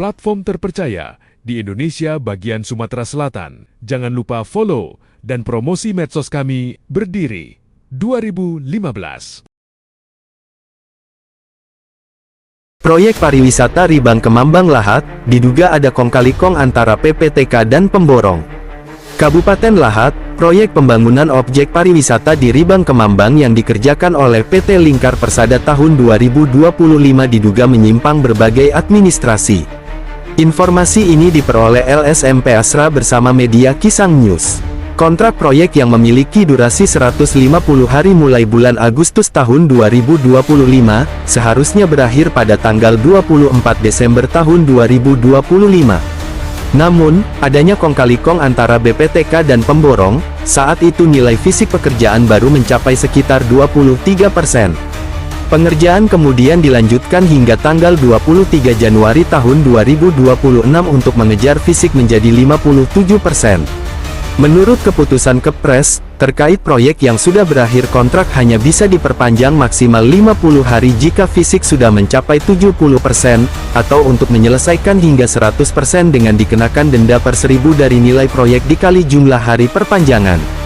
platform terpercaya di Indonesia bagian Sumatera Selatan. Jangan lupa follow dan promosi medsos kami berdiri 2015. Proyek pariwisata Ribang Kemambang Lahat, diduga ada kong kali kong antara PPTK dan pemborong. Kabupaten Lahat, proyek pembangunan objek pariwisata di Ribang Kemambang yang dikerjakan oleh PT Lingkar Persada tahun 2025 diduga menyimpang berbagai administrasi. Informasi ini diperoleh LSMP Asra bersama media Kisang News. Kontrak proyek yang memiliki durasi 150 hari mulai bulan Agustus tahun 2025, seharusnya berakhir pada tanggal 24 Desember tahun 2025. Namun, adanya kong kali kong antara BPTK dan pemborong, saat itu nilai fisik pekerjaan baru mencapai sekitar 23%. Pengerjaan kemudian dilanjutkan hingga tanggal 23 Januari tahun 2026 untuk mengejar fisik menjadi 57%. Menurut keputusan Kepres, terkait proyek yang sudah berakhir kontrak hanya bisa diperpanjang maksimal 50 hari jika fisik sudah mencapai 70%, atau untuk menyelesaikan hingga 100% dengan dikenakan denda per 1000 dari nilai proyek dikali jumlah hari perpanjangan.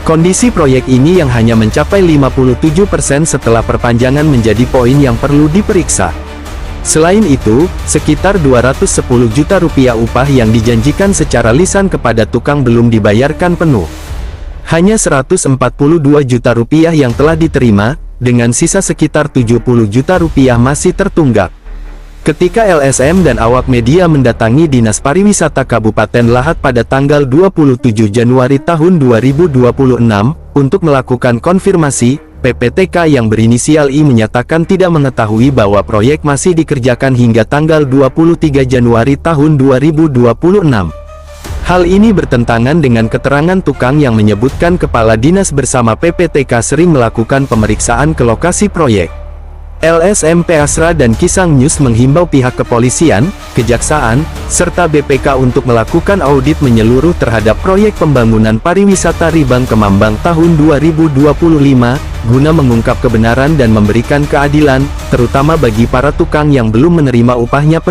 Kondisi proyek ini yang hanya mencapai 57% setelah perpanjangan menjadi poin yang perlu diperiksa. Selain itu, sekitar 210 juta rupiah upah yang dijanjikan secara lisan kepada tukang belum dibayarkan penuh. Hanya 142 juta rupiah yang telah diterima, dengan sisa sekitar 70 juta rupiah masih tertunggak. Ketika LSM dan awak media mendatangi Dinas Pariwisata Kabupaten Lahat pada tanggal 27 Januari tahun 2026, untuk melakukan konfirmasi, PPTK yang berinisial I menyatakan tidak mengetahui bahwa proyek masih dikerjakan hingga tanggal 23 Januari tahun 2026. Hal ini bertentangan dengan keterangan tukang yang menyebutkan kepala dinas bersama PPTK sering melakukan pemeriksaan ke lokasi proyek. LSMP Asra dan Kisang News menghimbau pihak kepolisian, kejaksaan, serta BPK untuk melakukan audit menyeluruh terhadap proyek pembangunan pariwisata Ribang Kemambang tahun 2025, guna mengungkap kebenaran dan memberikan keadilan, terutama bagi para tukang yang belum menerima upahnya.